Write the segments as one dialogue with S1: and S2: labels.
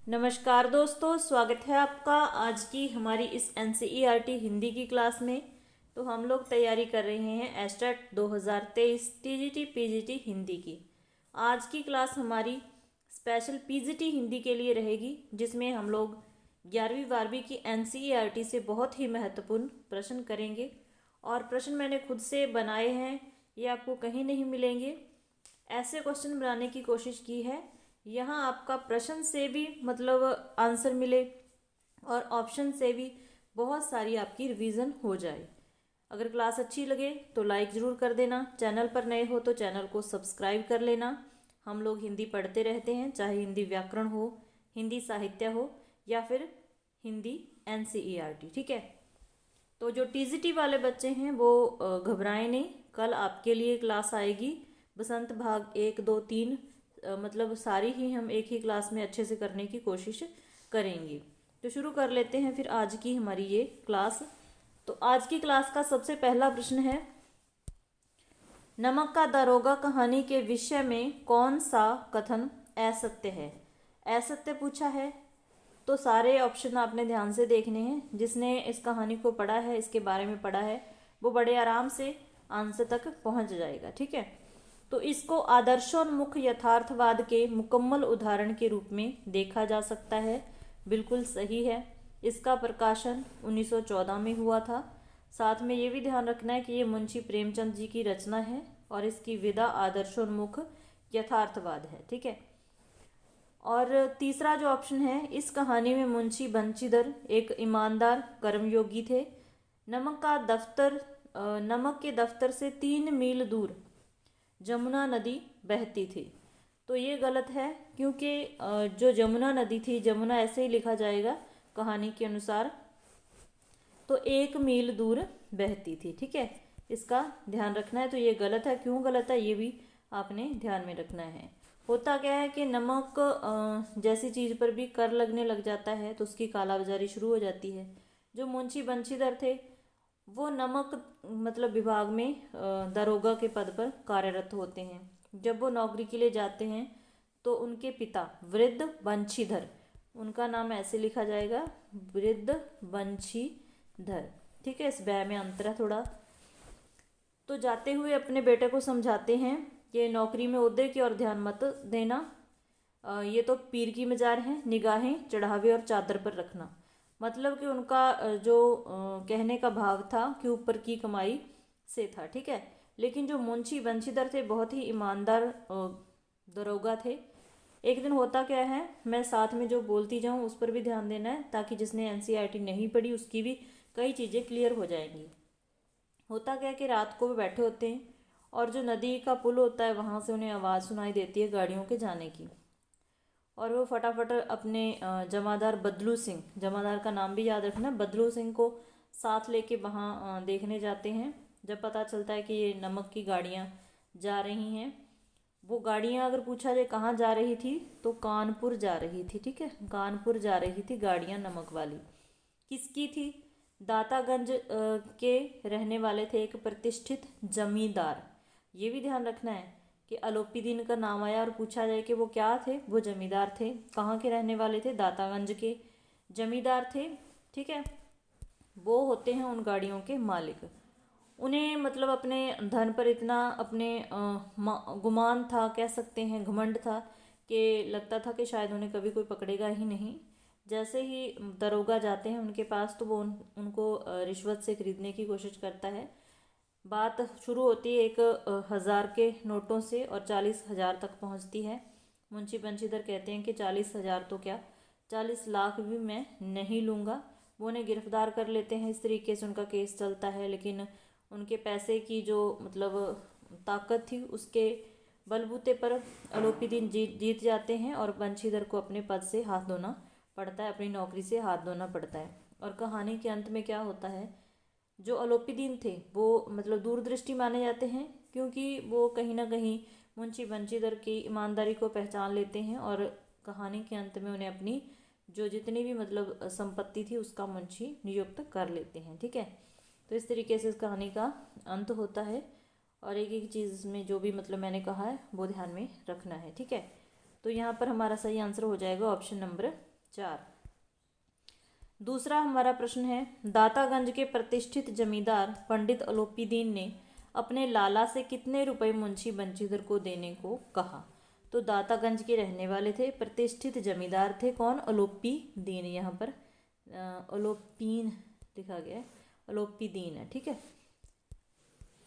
S1: नमस्कार दोस्तों, स्वागत है आपका आज की हमारी इस एनसीईआरटी हिंदी की क्लास में। तो हम लोग तैयारी कर रहे हैं एस्टेट 2023 टीजीटी पीजीटी हिंदी की। आज की क्लास हमारी स्पेशल पीजीटी हिंदी के लिए रहेगी, जिसमें हम लोग 11वीं 12वीं की एनसीईआरटी से बहुत ही महत्वपूर्ण प्रश्न करेंगे। और प्रश्न मैंने खुद से बनाए हैं, ये आपको कहीं नहीं मिलेंगे। ऐसे क्वेश्चन बनाने की कोशिश की है यहाँ आपका प्रश्न से भी मतलब आंसर मिले और ऑप्शन से भी बहुत सारी आपकी रिवीजन हो जाए। अगर क्लास अच्छी लगे तो लाइक ज़रूर कर देना, चैनल पर नए हो तो चैनल को सब्सक्राइब कर लेना। हम लोग हिंदी पढ़ते रहते हैं, चाहे हिंदी व्याकरण हो, हिंदी साहित्य हो या फिर हिंदी एनसीईआरटी, ठीक है। तो जो टीजीटी वाले बच्चे हैं वो घबराएं नहीं, कल आपके लिए क्लास आएगी। बसंत भाग 1 2 3 मतलब सारी ही हम एक ही क्लास में अच्छे से करने की कोशिश करेंगे। तो शुरू कर लेते हैं फिर आज की हमारी ये क्लास। तो आज की क्लास का सबसे पहला प्रश्न है, नमक का दारोगा कहानी के विषय में कौन सा कथन असत्य है। असत्य पूछा है तो सारे ऑप्शन आपने ध्यान से देखने हैं। जिसने इस कहानी को पढ़ा है, इसके बारे में पढ़ा है, वो बड़े आराम से आंसर तक पहुंच जाएगा, ठीक है। तो इसको आदर्शोन्मुख यथार्थवाद के मुकम्मल उदाहरण के रूप में देखा जा सकता है। बिल्कुल सही है। इसका प्रकाशन 1914 में हुआ था। साथ में ये भी ध्यान रखना है कि ये मुंशी प्रेमचंद जी की रचना है और इसकी विधा आदर्शोन्मुख यथार्थवाद है, ठीक है। और तीसरा जो ऑप्शन है, इस कहानी में मुंशी बंशीधर एक ईमानदार कर्मयोगी थे। नमक के दफ्तर से 3 मील दूर जमुना नदी बहती थी। तो ये गलत है, क्योंकि जो जमुना नदी थी, जमुना ऐसे ही लिखा जाएगा कहानी के अनुसार, तो 1 मील दूर बहती थी, ठीक है। इसका ध्यान रखना है। तो ये गलत है। क्यों गलत है ये भी आपने ध्यान में रखना है। होता क्या है कि नमक जैसी चीज़ पर भी कर लगने लग जाता है तो उसकी कालाबाजारी शुरू हो जाती है। जो मुंशी बंशीधर थे वो नमक मतलब विभाग में दरोगा के पद पर कार्यरत होते हैं। जब वो नौकरी के लिए जाते हैं तो उनके पिता वृद्ध बंशीधर, उनका नाम ऐसे लिखा जाएगा वृद्ध बंशीधर, ठीक है। इस बै में अंतर है थोड़ा। तो जाते हुए अपने बेटे को समझाते हैं कि नौकरी में ओहदे की ओर ध्यान मत देना, ये तो पीर की मजार है, निगाहें चढ़ावे और चादर पर रखना। मतलब कि उनका जो कहने का भाव था कि ऊपर की कमाई से था, ठीक है। लेकिन जो मुंशी बंशीधर थे बहुत ही ईमानदार दरोगा थे। एक दिन होता क्या है, मैं साथ में जो बोलती जाऊँ उस पर भी ध्यान देना है, ताकि जिसने एनसीईआरटी नहीं पढ़ी उसकी भी कई चीज़ें क्लियर हो जाएंगी। होता क्या है कि रात को वो बैठे होते हैं और जो नदी का पुल होता है वहाँ से उन्हें आवाज़ सुनाई देती है गाड़ियों के जाने की। और वो फटाफट अपने जमादार बदलू सिंह, जमादार का नाम भी याद रखना, बदलू सिंह को साथ लेके वहाँ देखने जाते हैं। जब पता चलता है कि ये नमक की गाड़ियाँ जा रही हैं, वो गाड़ियाँ अगर पूछा जाए कहाँ जा रही थी तो कानपुर जा रही थी, ठीक है। कानपुर जा रही थी गाड़ियाँ नमक वाली। किसकी थी? दातागंज के रहने वाले थे एक प्रतिष्ठित जमींदार। ये भी ध्यान रखना है कि अलोपीदीन का नाम आया और पूछा जाए कि वो क्या थे, वो जमींदार थे। कहाँ के रहने वाले थे? दातागंज के जमींदार थे, ठीक है। वो होते हैं उन गाड़ियों के मालिक। उन्हें मतलब अपने धन पर इतना अपने गुमान था, कह सकते हैं घमंड था, कि लगता था कि शायद उन्हें कभी कोई पकड़ेगा ही नहीं। जैसे ही दरोगा जाते हैं उनके पास तो वो उनको रिश्वत से खरीदने की कोशिश करता है। बात शुरू होती है 1,000 के नोटों से और 40,000 तक पहुंचती है। मुंशी बंशीधर कहते हैं कि 40,000 तो क्या, 40 लाख भी मैं नहीं लूँगा। वो उन्हें गिरफ्तार कर लेते हैं। इस तरीके से उनका केस चलता है, लेकिन उनके पैसे की जो मतलब ताकत थी उसके बलबूते पर अलोपीदीन जीत जाते हैं और बंशीधर को अपने पद से हाथ धोना पड़ता है, अपनी नौकरी से हाथ धोना पड़ता है। और कहानी के अंत में क्या होता है, जो अलोपीदीन थे वो मतलब दूरदृष्टि माने जाते हैं, क्योंकि वो कहीं ना कहीं मुंशी बंशीधर की ईमानदारी को पहचान लेते हैं और कहानी के अंत में उन्हें अपनी जो जितनी भी मतलब संपत्ति थी उसका मुंशी नियुक्त कर लेते हैं, ठीक है। तो इस तरीके से इस कहानी का अंत होता है और एक एक चीज़ में जो भी मतलब मैंने कहा है वो ध्यान में रखना है, ठीक है। तो यहाँ पर हमारा सही आंसर हो जाएगा ऑप्शन नंबर 4। दूसरा हमारा प्रश्न है, दातागंज के प्रतिष्ठित जमींदार पंडित अलोपीदीन ने अपने लाला से कितने रुपए मुंशी बंशीधर को देने को कहा। तो दातागंज के रहने वाले थे, प्रतिष्ठित जमींदार थे, कौन? अलोपीदीन। यहाँ पर अलोपीन लिखा गया है, अलोपीदीन है, ठीक है।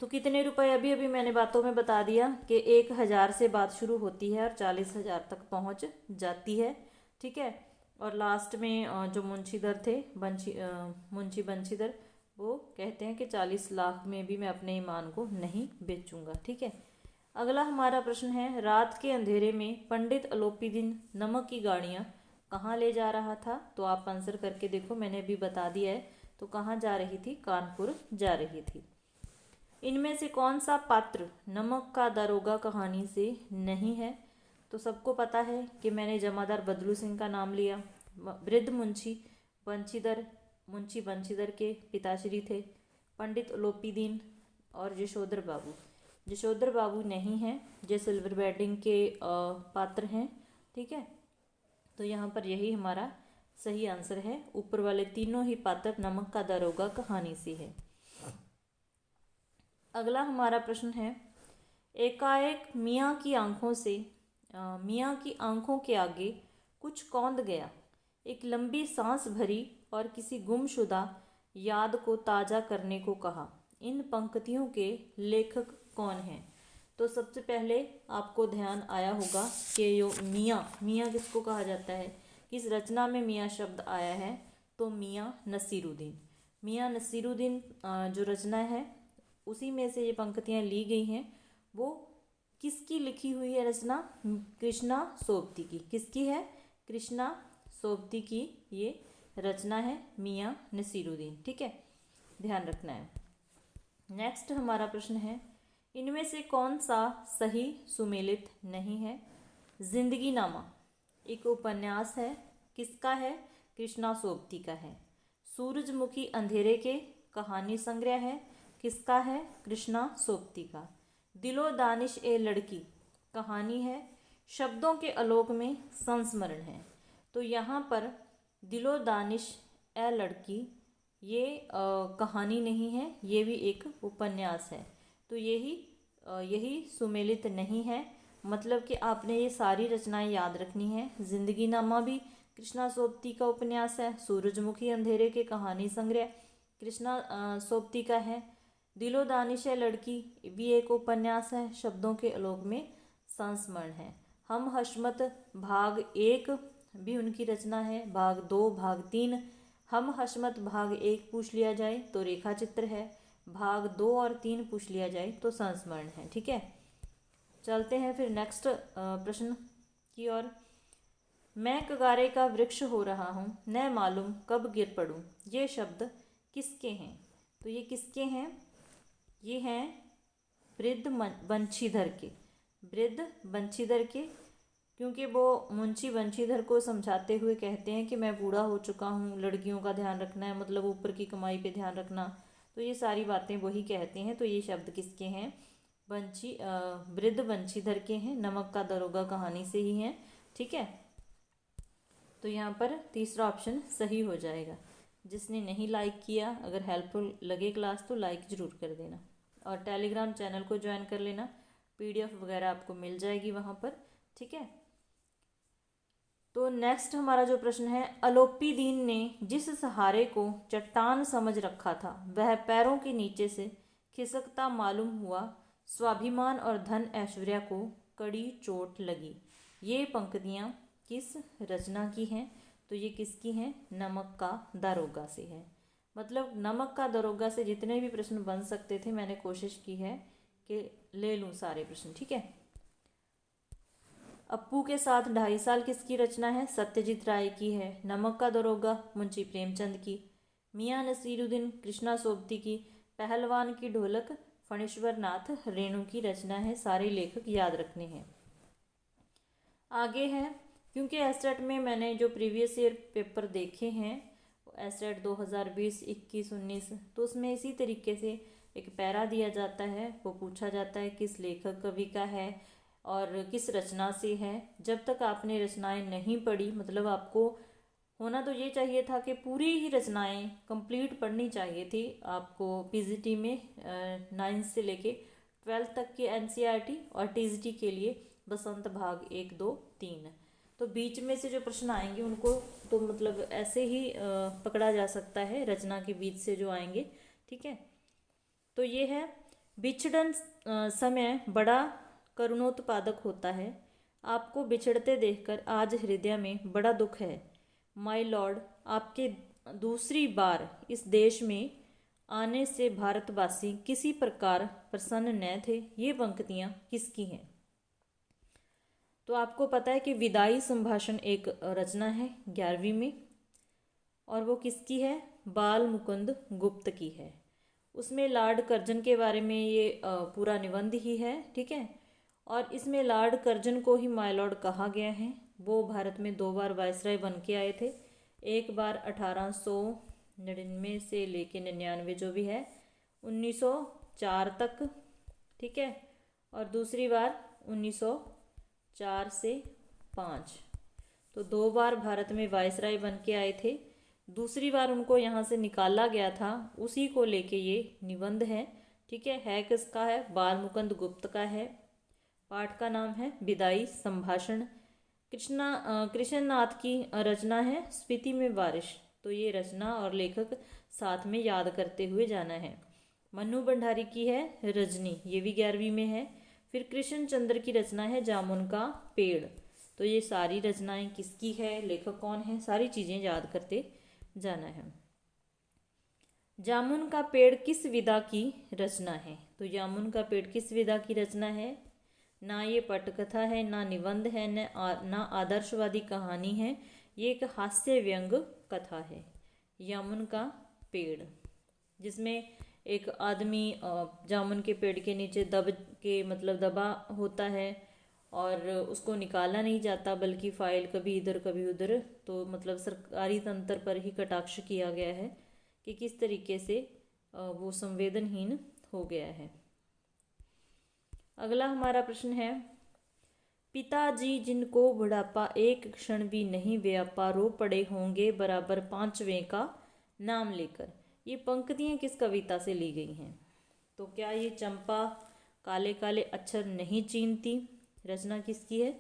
S1: तो कितने रुपए, अभी अभी मैंने बातों में बता दिया कि 1000 से बात शुरू होती है और 40,000 तक पहुंच जाती है, ठीक है। और लास्ट में जो मुंशीधर थे, मुंशी बंशीधर, वो कहते हैं कि 40 लाख में भी मैं अपने ईमान को नहीं बेचूंगा, ठीक है। अगला हमारा प्रश्न है, रात के अंधेरे में पंडित अलोपीदीन नमक की गाड़ियाँ कहाँ ले जा रहा था। तो आप आंसर करके देखो, मैंने अभी बता दिया है। तो कहाँ जा रही थी? कानपुर जा रही थी। इनमें से कौन सा पात्र नमक का दारोगा कहानी से नहीं है। तो सबको पता है कि मैंने जमादार बदलू सिंह का नाम लिया। वृद्ध मुंशी बंशीधर के पिताश्री थे पंडित अलोपीदीन और यशोधर बाबू। यशोधर बाबू नहीं हैं, जो सिल्वर बेडिंग के पात्र हैं, ठीक है। तो यहाँ पर यही हमारा सही आंसर है। ऊपर वाले तीनों ही पात्र नमक का दारोगा कहानी से है। अगला हमारा प्रश्न है, एकाएक मियाँ की आंखों के आगे कुछ कौंध गया। एक लंबी सांस भरी और किसी गुमशुदा याद को ताज़ा करने को कहा। इन पंक्तियों के लेखक कौन हैं। तो सबसे पहले आपको ध्यान आया होगा कि यो मियाँ किसको कहा जाता है, किस रचना में मियाँ शब्द आया है। तो मियाँ नसीरुद्दीन जो रचना है उसी में से ये पंक्तियाँ ली गई हैं। वो किसकी लिखी हुई है रचना? कृष्णा सोबती की। किसकी है? कृष्णा सोबती की ये रचना है, मियाँ नसीरुद्दीन, ठीक है, ध्यान रखना है। नेक्स्ट हमारा प्रश्न है, इनमें से कौन सा सही सुमेलित नहीं है। जिंदगी नामा एक उपन्यास है, किसका है? कृष्णा सोबती का है। सूरजमुखी अंधेरे के कहानी संग्रह है, किसका है? कृष्णा सोबती का। दिलो दानिश ए लड़की कहानी है, शब्दों के आलोक में संस्मरण है। तो यहाँ पर दिलो दानिश ए लड़की ये कहानी नहीं है, ये भी एक उपन्यास है। तो यही सुमेलित नहीं है। मतलब कि आपने ये सारी रचनाएं याद रखनी है। जिंदगी नामा भी कृष्णा सोबती का उपन्यास है। सूरजमुखी अंधेरे के कहानी संग्रह कृष्णा सोबती का है। दिलो दानिश है लड़की भी एक उपन्यास है, शब्दों के आलोक में संस्मरण है। हम हशमत भाग 1 भी उनकी रचना है। भाग 2, भाग 3। हम हशमत भाग 1 पूछ लिया जाए तो रेखा चित्र है, भाग 2 और 3 पूछ लिया जाए तो संस्मरण है, ठीक है। चलते हैं फिर नेक्स्ट प्रश्न की ओर। मैं कगारे का वृक्ष हो रहा हूँ, न मालूम कब गिर पड़ूँ। ये शब्द किसके हैं? तो ये किसके हैं? ये हैं वृद्ध बंशीधर के, क्योंकि वो मुंशी बंशीधर को समझाते हुए कहते हैं कि मैं बूढ़ा हो चुका हूँ, लड़कियों का ध्यान रखना है, मतलब ऊपर की कमाई पे ध्यान रखना। तो ये सारी बातें वही कहते हैं। तो ये शब्द किसके हैं? वृद्ध बंशीधर के हैं, नमक का दारोगा कहानी से ही हैं, ठीक है। तो यहाँ पर तीसरा ऑप्शन सही हो जाएगा। जिसने नहीं लाइक किया, अगर हेल्पफुल लगे क्लास तो लाइक ज़रूर कर देना और टेलीग्राम चैनल को ज्वाइन कर लेना। PDF वगैरह आपको मिल जाएगी वहाँ पर, ठीक है। तो नेक्स्ट हमारा जो प्रश्न है, अलोपीदीन ने जिस सहारे को चट्टान समझ रखा था वह पैरों के नीचे से खिसकता मालूम हुआ। स्वाभिमान और धन ऐश्वर्या को कड़ी चोट लगी। ये पंक्तियाँ किस रचना की हैं? तो ये किसकी हैं? नमक का दारोगा से है। मतलब नमक का दारोगा से जितने भी प्रश्न बन सकते थे मैंने कोशिश की है कि ले लूँ सारे प्रश्न, ठीक है। अप्पू के साथ 2.5 साल किसकी रचना है? सत्यजीत राय की है। नमक का दारोगा मुंशी प्रेमचंद की। मियाँ नसीरुद्दीन कृष्णा सोबती की। पहलवान की ढोलक फणीश्वर नाथ रेणु की रचना है। सारे लेखक याद रखने हैं। आगे है, क्योंकि एसटेट में मैंने जो प्रीवियस ईयर पेपर देखे हैं, एसटेट 2020, 21, 19, तो उसमें इसी तरीके से एक पैरा दिया जाता है। वो पूछा जाता है किस लेखक कवि का है और किस रचना से है। जब तक आपने रचनाएं नहीं पढ़ी, मतलब आपको होना तो ये चाहिए था कि पूरी ही रचनाएं कंप्लीट पढ़नी चाहिए थी आपको पीजीटी में 9th से लेके 12th तक की एनसीईआरटी, और टीजीटी के लिए बसंत भाग 1, 2, 3। तो बीच में से जो प्रश्न आएंगे उनको तो मतलब ऐसे ही पकड़ा जा सकता है, रचना के बीच से जो आएंगे। ठीक है, तो ये है, बिछड़न समय बड़ा करुणोत्पादक होता है, आपको बिछड़ते देखकर आज हृदय में बड़ा दुख है। माय लॉर्ड, आपके दूसरी बार इस देश में आने से भारतवासी किसी प्रकार प्रसन्न न थे। ये पंक्तियाँ किसकी हैं? तो आपको पता है कि विदाई संभाषण एक रचना है 11वीं में, और वो किसकी है? बाल मुकुंद गुप्त की है। उसमें लॉर्ड कर्जन के बारे में ये पूरा निबंध ही है। ठीक है, और इसमें लॉर्ड कर्जन को ही माय लॉर्ड कहा गया है। वो भारत में 2 बार वायसराय बन के आए थे, एक बार 1899 से लेके 99 जो भी है 1904 तक। ठीक है, और दूसरी बार 1904 से 5। तो 2 बार भारत में वायसराय बन के आए थे। दूसरी बार उनको यहाँ से निकाला गया था, उसी को लेके ये निबंध है। ठीक है किसका है? बाल मुकुंद गुप्त का है। पाठ का नाम है विदाई संभाषण। कृष्णनाथ की रचना है स्पीति में बारिश। तो ये रचना और लेखक साथ में याद करते हुए जाना है। मन्नू भंडारी की है रजनी, ये भी 11वीं में है। फिर कृष्ण चंद्र की रचना है जामुन का पेड़। तो ये सारी रचनाएं किसकी है, लेखक कौन है, सारी चीज़ें याद करते जाना है। जामुन का पेड़ किस विधा की रचना है? तो जामुन का पेड़ किस विधा की रचना है? ना ये पटकथा है, ना निबंध है, ना आदर्शवादी कहानी है, ये एक हास्य व्यंग कथा है। जामुन का पेड़, जिसमें एक आदमी जामुन के पेड़ के नीचे दबा होता है और उसको निकाला नहीं जाता, बल्कि फाइल कभी इधर कभी उधर। तो मतलब सरकारी तंत्र पर ही कटाक्ष किया गया है कि किस तरीके से वो संवेदनहीन हो गया है। अगला हमारा प्रश्न है, पिताजी जिनको बुढ़ापा एक क्षण भी नहीं व्यापा, रो पड़े होंगे बराबर 5वें का नाम लेकर। ये पंक्तियाँ किस कविता से ली गई हैं? तो क्या ये चंपा काले काले अक्षर नहीं चीनती, रचना किसकी है?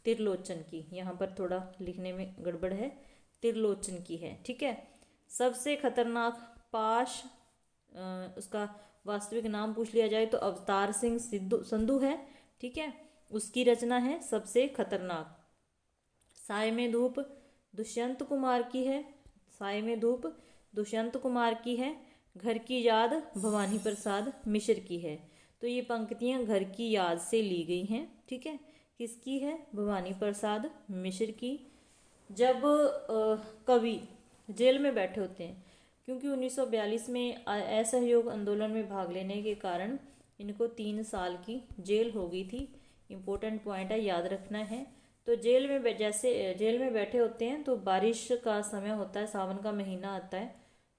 S1: त्रिलोचन की। यहाँ पर थोड़ा लिखने में गड़बड़ है, त्रिलोचन की है। ठीक है, सबसे खतरनाक पाश, उसका वास्तविक नाम पूछ लिया जाए तो अवतार सिंह संधू है। ठीक है, उसकी रचना है सबसे खतरनाक। साय में धूप दुष्यंत कुमार की है, साय में धूप दुष्यंत कुमार की है। घर की याद भवानी प्रसाद मिश्र की है। तो ये पंक्तियाँ घर की याद से ली गई हैं। ठीक है, किसकी है? भवानी प्रसाद मिश्र की। जब कवि जेल में बैठे होते हैं, क्योंकि 1942 में असहयोग आंदोलन में भाग लेने के कारण इनको 3 साल की जेल हो गई थी। इम्पोर्टेंट पॉइंट है, याद रखना है। तो जेल में जैसे जेल में बैठे होते हैं तो बारिश का समय होता है, सावन का महीना आता है।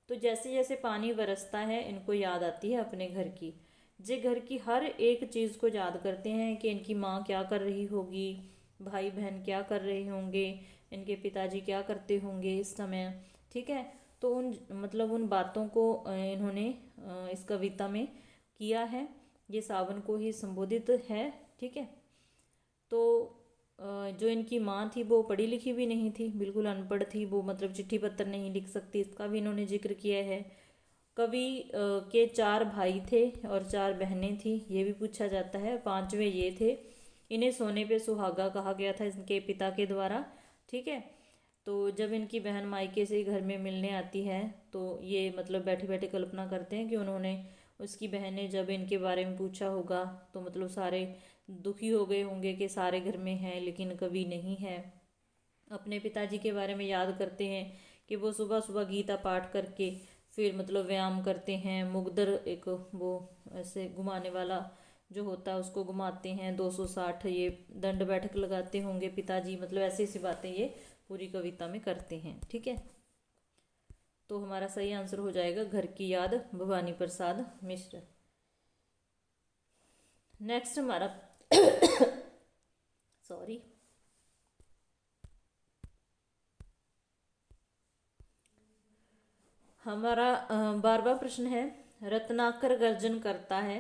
S1: तो जैसे जैसे पानी बरसता है इनको याद आती है अपने घर की। जे घर की हर एक चीज़ को याद करते हैं कि इनकी माँ क्या कर रही होगी, भाई बहन क्या कर रहे होंगे, इनके पिताजी क्या करते होंगे इस समय। ठीक है, तो उन बातों को इन्होंने इस कविता में किया है। ये सावन को ही संबोधित है। ठीक है, तो जो इनकी माँ थी वो पढ़ी लिखी भी नहीं थी, बिल्कुल अनपढ़ थी वो, मतलब चिट्ठी पत्र नहीं लिख सकती, इसका भी इन्होंने जिक्र किया है। कवि के 4 भाई थे और 4 बहनें थी, ये भी पूछा जाता है। 5वें ये थे। इन्हें सोने पे सुहागा कहा गया था इनके पिता के द्वारा। ठीक है, तो जब इनकी बहन मायके से घर में मिलने आती है तो ये मतलब बैठे बैठे कल्पना करते हैं कि उन्होंने उसकी बहन ने जब इनके बारे में पूछा होगा तो मतलब सारे दुखी हो गए होंगे कि सारे घर में हैं लेकिन कभी नहीं है। अपने पिताजी के बारे में याद करते हैं कि वो सुबह सुबह गीता पाठ करके फिर मतलब व्यायाम करते हैं। मुगदर एक वो ऐसे घुमाने वाला जो होता है उसको घुमाते हैं, 260 ये दंड बैठक लगाते होंगे पिताजी, मतलब ऐसी ऐसी बातें ये पूरी कविता में करते हैं। ठीक है, तो हमारा सही आंसर हो जाएगा घर की याद, भवानी प्रसाद मिश्र। नेक्स्ट हमारा सॉरी हमारा 12वां प्रश्न है, रत्नाकर गर्जन करता है,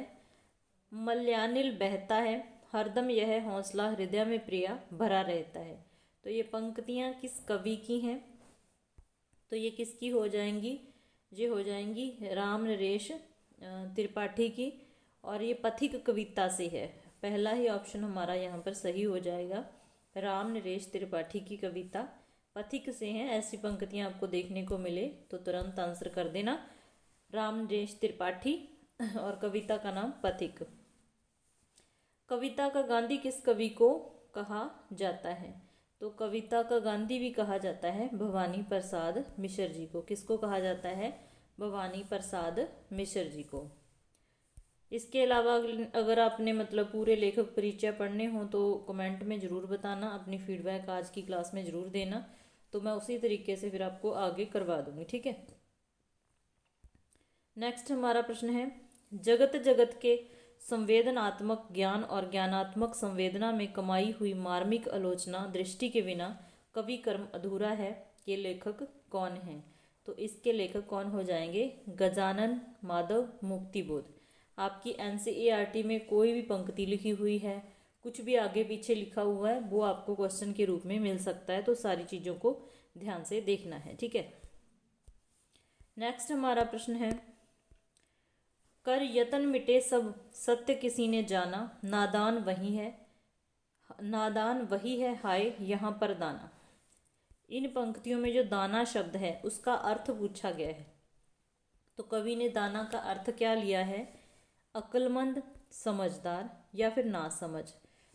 S1: मल्यानिल बहता है, हरदम यह हौसला हृदय में प्रिया भरा रहता है। तो ये पंक्तियाँ किस कवि की हैं? तो ये किसकी हो जाएंगी? ये हो जाएंगी राम नरेश त्रिपाठी की, और ये पथिक कविता से है। पहला ही ऑप्शन हमारा यहाँ पर सही हो जाएगा, राम नरेश त्रिपाठी की कविता पथिक से हैं। ऐसी पंक्तियाँ आपको देखने को मिले तो तुरंत आंसर कर देना, राम नरेश त्रिपाठी, और कविता का नाम पथिक। कविता का गांधी किस कवि को कहा जाता है? तो कविता का गांधी भी कहा जाता है भवानी प्रसाद मिश्र जी को। किसको कहा जाता है? भवानी प्रसाद मिश्र जी को। इसके अलावा अगर आपने मतलब पूरे लेखक परिचय पढ़ने हो तो कमेंट में ज़रूर बताना, अपनी फीडबैक आज की क्लास में ज़रूर देना, तो मैं उसी तरीके से फिर आपको आगे करवा दूंगी, ठीक है। नेक्स्ट हमारा प्रश्न है, जगत जगत के संवेदनात्मक ज्ञान और ज्ञानात्मक संवेदना में कमाई हुई मार्मिक आलोचना दृष्टि के बिना कवि कर्म अधूरा है, के लेखक कौन हैं? तो इसके लेखक कौन हो जाएंगे? गजानन माधव मुक्तिबोध। आपकी NCERT में कोई भी पंक्ति लिखी हुई है, कुछ भी आगे पीछे लिखा हुआ है, वो आपको क्वेश्चन के रूप में मिल सकता है, तो सारी चीज़ों को ध्यान से देखना है, ठीक है। नेक्स्ट हमारा प्रश्न है, कर यतन मिटे सब सत्य किसी ने जाना, नादान वही है, नादान वही है हाय यहाँ पर दाना। इन पंक्तियों में जो दाना शब्द है उसका अर्थ पूछा गया है, तो कवि ने दाना का अर्थ क्या लिया है? अक्लमंद, समझदार या फिर नासमझ।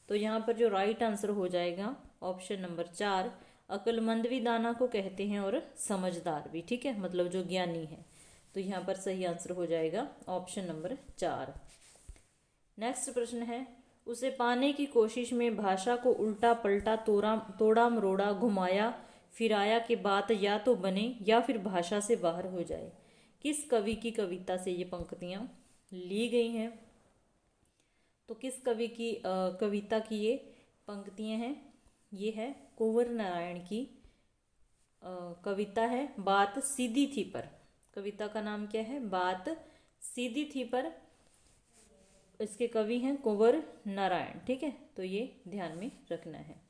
S1: तो यहाँ पर जो राइट आंसर हो जाएगा ऑप्शन नंबर 4, अक्लमंद भी दाना को कहते हैं और समझदार भी, ठीक है, मतलब जो ज्ञानी है। तो यहाँ पर सही आंसर हो जाएगा ऑप्शन नंबर 4। नेक्स्ट प्रश्न है, उसे पाने की कोशिश में भाषा को उल्टा पलटा तोड़ा मरोड़ा घुमाया फिराया के बात या तो बने या फिर भाषा से बाहर हो जाए। किस कवि की कविता से ये पंक्तियाँ ली गई हैं? तो किस कवि की कविता की ये पंक्तियाँ हैं? ये है कुंवर नारायण की कविता है, बात सीधी थी पर। कविता का नाम क्या है? बात सीधी थी पर। इसके कवि हैं कुंवर नारायण, ठीक है, तो ये ध्यान में रखना है।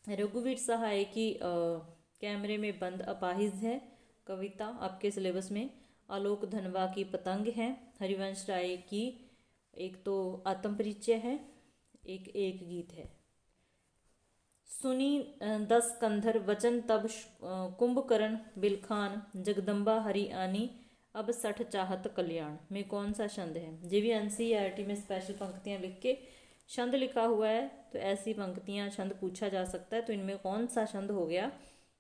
S1: रघुवीर सहाय की कैमरे में बंद अपाहिज है कविता आपके सिलेबस में। आलोक धनवा की पतंग है। हरिवंश राय की एक तो आत्म परिचय है, एक गीत है। सुनी 10 कंधर वचन तब कुंभकर्ण बिलखान, जगदम्बा हरि आनी अब 60 चाहत कल्याण में कौन सा छंद है? ये भी NCERT में स्पेशल पंक्तियां लिख के छंद लिखा हुआ है, तो ऐसी पंक्तियां छंद पूछा जा सकता है। तो इनमें कौन सा छंद हो गया?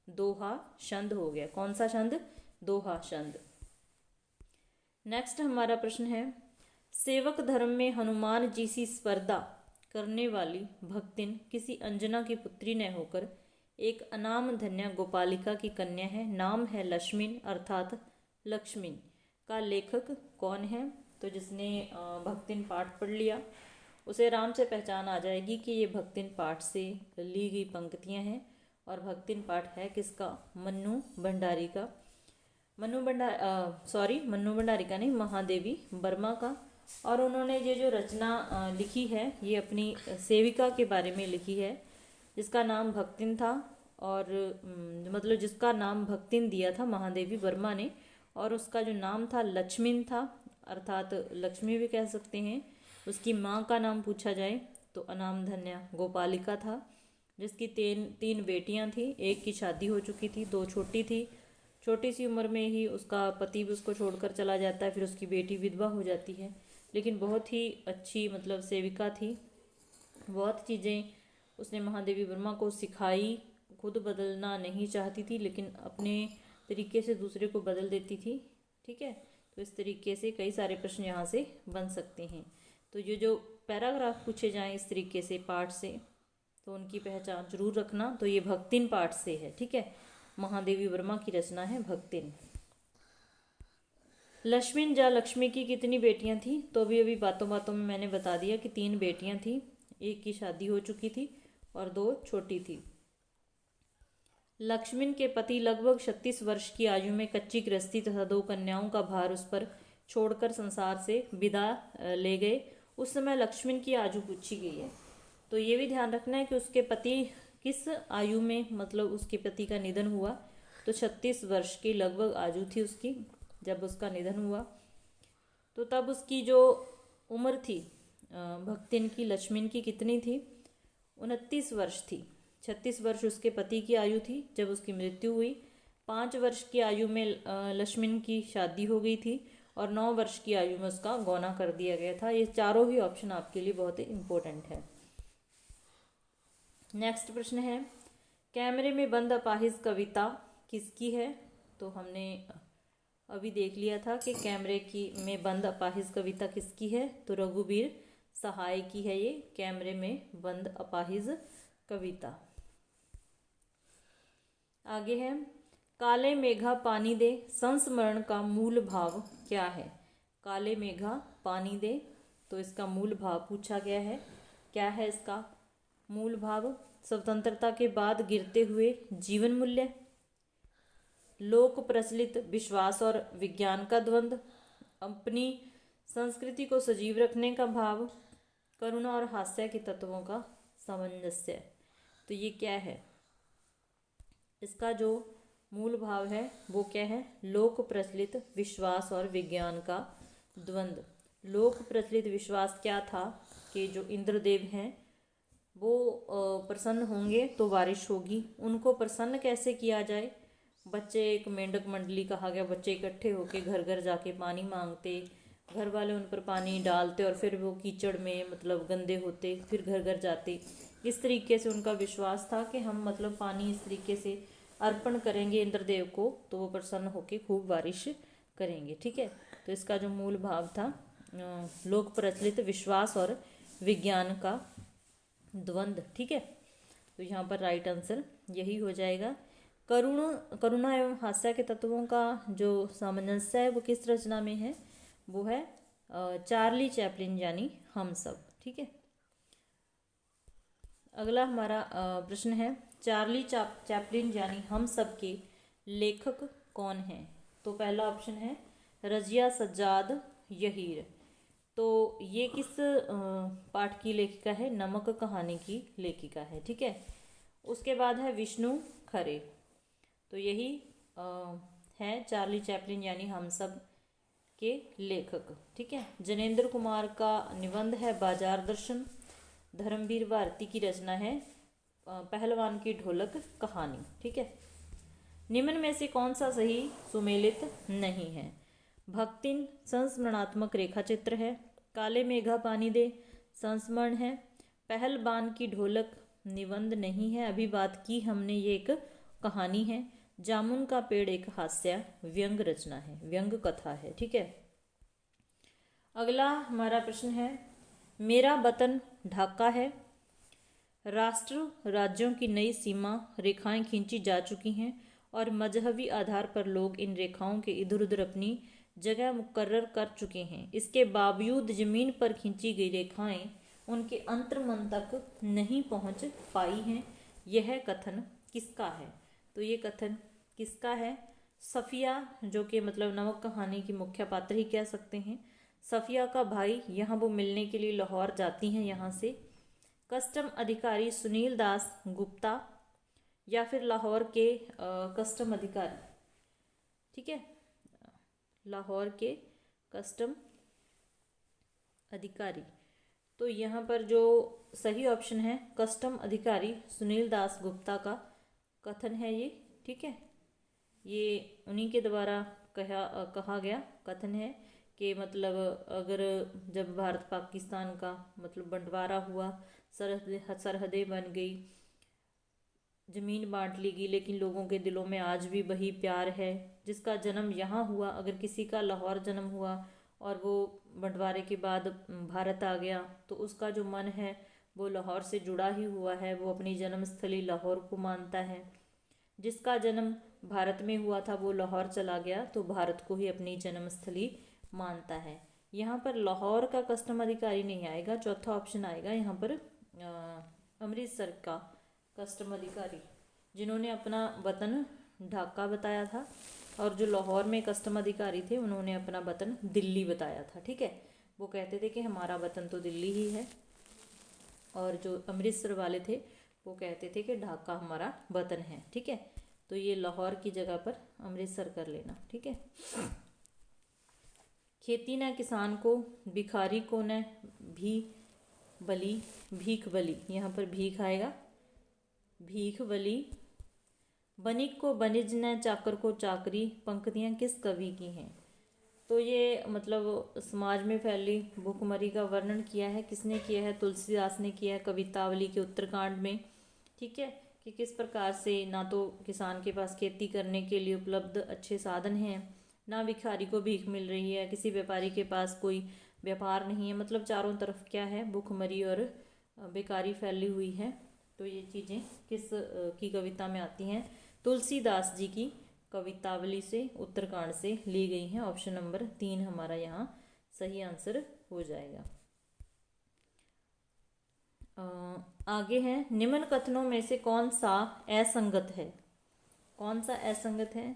S1: दोहा छंद हो गया। कौन सा छंद? दोहा छंद। नेक्स्ट हमारा प्रश्न है, सेवक धर्म में हनुमान जी सी स्पर्धा करने वाली भक्तिन किसी अंजना की पुत्री न होकर एक अनाम धन्या गोपालिका की कन्या है, नाम है लक्ष्मीन अर्थात लक्ष्मीन। का लेखक कौन है? तो जिसने भक्तिन पाठ पढ़ लिया उसे आराम से पहचान आ जाएगी कि ये भक्तिन पाठ से ली गई पंक्तियां हैं। और भक्तिन पाठ है किसका? मन्नू भंडारी का। मन्नू भंडारी का नहीं, महादेवी वर्मा का। और उन्होंने ये जो रचना लिखी है ये अपनी सेविका के बारे में लिखी है जिसका नाम भक्तिन था, और मतलब जिसका नाम भक्तिन दिया था महादेवी वर्मा ने, और उसका जो नाम था लक्ष्मीन था, अर्थात लक्ष्मी भी कह सकते हैं। उसकी माँ का नाम पूछा जाए तो अनाम धन्या गोपालिका था, जिसकी तीन बेटियां थी। एक की शादी हो चुकी थी, 2 छोटी थी। छोटी सी उम्र में ही उसका पति भी उसको छोड़कर चला जाता है, फिर उसकी बेटी विधवा हो जाती है। लेकिन बहुत ही अच्छी मतलब सेविका थी, बहुत चीज़ें उसने महादेवी वर्मा को सिखाई। खुद बदलना नहीं चाहती थी लेकिन अपने तरीके से दूसरे को बदल देती थी, ठीक है। तो इस तरीके से कई सारे प्रश्न यहाँ से बन सकते हैं। तो ये जो पैराग्राफ पूछे जाएं इस तरीके से पाठ से, तो उनकी पहचान जरूर रखना। तो ये भक्तिन पाठ से है, ठीक है, महादेवी वर्मा की रचना है भक्तिन। लक्ष्मीन जा लक्ष्मी की कितनी बेटियां थी? तो अभी बातों बातों में मैंने बता दिया कि 3 बेटियां थी, एक की शादी हो चुकी थी और 2 छोटी थी। लक्ष्मण के पति लगभग 36 वर्ष की आयु में कच्ची गृहस्थी तथा 2 कन्याओं का भार उस पर छोड़कर संसार से विदा ले गए। उस समय लक्ष्मण की आयु पूछी गई है, तो ये भी ध्यान रखना है कि उसके पति किस आयु में, मतलब उसके पति का निधन हुआ, तो 36 वर्ष की लगभग आयु थी उसकी जब उसका निधन हुआ। तो तब उसकी जो उम्र थी भक्तिन की, लक्ष्मण की, कितनी थी? 29 वर्ष थी। 36 वर्ष उसके पति की आयु थी जब उसकी मृत्यु हुई। 5 वर्ष की आयु में लक्ष्मण की शादी हो गई थी और 9 वर्ष की आयु में उसका गौना कर दिया गया था। ये चारों ही ऑप्शन आपके लिए बहुत ही इम्पोर्टेंट है। नेक्स्ट प्रश्न है, कैमरे में बंद अपाहिज कविता किसकी है? तो हमने अभी देख लिया था कि कैमरे की में बंद अपाहिज कविता किसकी है, तो रघुवीर सहाय की है ये कैमरे में बंद अपाहिज कविता। आगे है, काले मेघा पानी दे संस्मरण का मूल भाव क्या है? काले मेघा पानी दे, तो इसका मूल भाव पूछा गया है। क्या है इसका मूल भाव? स्वतंत्रता के बाद गिरते हुए जीवन मूल्य, लोक प्रचलित विश्वास और विज्ञान का द्वंद्व, अपनी संस्कृति को सजीव रखने का भाव, करुणा और हास्य के तत्वों का सामंजस्य। तो ये क्या है? इसका जो मूल भाव है वो क्या है? लोक प्रचलित विश्वास और विज्ञान का द्वंद्व। लोक प्रचलित विश्वास क्या था कि जो इंद्रदेव हैं वो प्रसन्न होंगे तो बारिश होगी। उनको प्रसन्न कैसे किया जाए? बच्चे, एक मेंढक मंडली कहा गया, बच्चे इकट्ठे होके घर घर जाके पानी मांगते, घर वाले उन पर पानी डालते और फिर वो कीचड़ में मतलब गंदे होते, फिर घर घर जाते। इस तरीके से उनका विश्वास था कि हम मतलब पानी इस तरीके से अर्पण करेंगे इंद्रदेव को तो वो प्रसन्न होके खूब बारिश करेंगे। ठीक है, तो इसका जो मूल भाव था लोक प्रचलित विश्वास और विज्ञान का द्वंद्व। ठीक है, तो यहाँ पर राइट आंसर यही हो जाएगा। करुणा एवं हास्य के तत्वों का जो सामंजस्य है वो किस रचना में है? वो है चार्ली चैपलिन यानी हम सब। ठीक है, अगला हमारा प्रश्न है, चार्ली चैपलिन यानी हम सब के लेखक कौन हैं? तो पहला ऑप्शन है रजिया सज्जाद यहीर। तो ये किस पाठ की लेखिका है? नमक कहानी की लेखिका है। ठीक है, उसके बाद है विष्णु खरे। तो यही है चार्ली चैपलिन यानी हम सब के लेखक। ठीक है, जनेंद्र कुमार का निबंध है बाजार दर्शन। धर्मवीर भारती की रचना है पहलवान की ढोलक कहानी। ठीक है, निम्न में से कौन सा सही सुमेलित नहीं है? भक्तिन संस्मरणात्मक रेखा चित्र है, काले मेघा पानी दे संस्मरण है, पहलवान की ढोलक निबंध नहीं है, अभी बात की हमने, ये एक कहानी है, जामुन का पेड़ एक हास्य व्यंग रचना है, व्यंग कथा है। ठीक है, अगला हमारा प्रश्न है, मेरा वतन ढाका है। राष्ट्र राज्यों की नई सीमा रेखाएं खींची जा चुकी हैं और मजहबी आधार पर लोग इन रेखाओं के इधर उधर अपनी जगह मुकर्रर कर चुके हैं। इसके बावजूद जमीन पर खींची गई रेखाएं उनके अंतर्मन तक नहीं पहुंच पाई हैं। यह कथन किसका है? तो ये कथन किसका है? सफिया, जो कि मतलब नमक कहानी की मुख्य पात्र ही कह सकते हैं। सफिया का भाई, यहाँ वो मिलने के लिए लाहौर जाती हैं यहाँ से। कस्टम अधिकारी सुनील दास गुप्ता या फिर लाहौर के कस्टम अधिकारी। ठीक है, लाहौर के कस्टम अधिकारी। तो यहाँ पर जो सही ऑप्शन है कस्टम अधिकारी सुनील दास गुप्ता का कथन है ये। ठीक है, ये उन्हीं के द्वारा कहा गया कथन है कि मतलब अगर जब भारत पाकिस्तान का मतलब बंटवारा हुआ, सरहदें बन गई, ज़मीन बांट ली गई, लेकिन लोगों के दिलों में आज भी वही प्यार है जिसका जन्म यहाँ हुआ। अगर किसी का लाहौर जन्म हुआ और वो बंटवारे के बाद भारत आ गया तो उसका जो मन है वो लाहौर से जुड़ा ही हुआ है, वो अपनी जन्मस्थली लाहौर को मानता है। जिसका जन्म भारत में हुआ था वो लाहौर चला गया तो भारत को ही अपनी जन्मस्थली मानता है। यहाँ पर लाहौर का कस्टम अधिकारी नहीं आएगा, चौथा ऑप्शन आएगा यहाँ पर अमृतसर का कस्टम अधिकारी। जिन्होंने अपना वतन ढाका बताया था, और जो लाहौर में कस्टम अधिकारी थे उन्होंने अपना वतन दिल्ली बताया था। ठीक है, वो कहते थे कि हमारा वतन तो दिल्ली ही है, और जो अमृतसर वाले थे वो कहते थे कि ढाका हमारा वतन है। ठीक है, तो ये लाहौर की जगह पर अमृतसर कर लेना। ठीक है, खेती न किसान को, भिखारी को न भी बली, भीख बली, यहाँ पर भीख आएगा, भीख बली। बनिक को बनिज न, चाकर को चाकरी, पंक्तियाँ किस कवि की हैं? तो ये मतलब समाज में फैली भुखमरी का वर्णन किया है। किसने किया है? तुलसीदास ने किया है कवितावली के उत्तरकांड में। ठीक है, कि किस प्रकार से ना तो किसान के पास खेती करने के लिए उपलब्ध अच्छे साधन हैं, ना भिखारी को भीख मिल रही है, किसी व्यापारी के पास कोई व्यापार नहीं है, मतलब चारों तरफ क्या है, भुखमरी और बेकारी फैली हुई है। तो ये चीज़ें किस की कविता में आती हैं? तुलसीदास जी की कवितावली से, उत्तरकांड से ली गई हैं। ऑप्शन नंबर 3 हमारा यहाँ सही आंसर हो जाएगा। आगे है, निम्न कथनों में से कौन सा असंगत है? कौन सा असंगत है?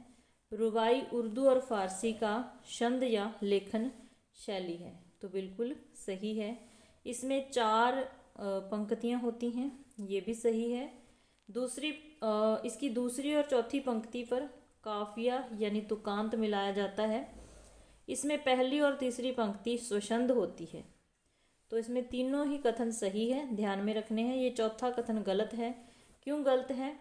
S1: रुबाई उर्दू और फारसी का छंद या लेखन शैली है, तो बिल्कुल सही है। इसमें 4 पंक्तियाँ होती हैं, ये भी सही है। इसकी दूसरी और चौथी पंक्ति पर काफिया यानी तुकांत मिलाया जाता है। इसमें पहली और तीसरी पंक्ति स्वछंद होती है। तो इसमें तीनों ही कथन सही है, ध्यान में रखने हैं। ये चौथा कथन गलत है। क्यों गलत है?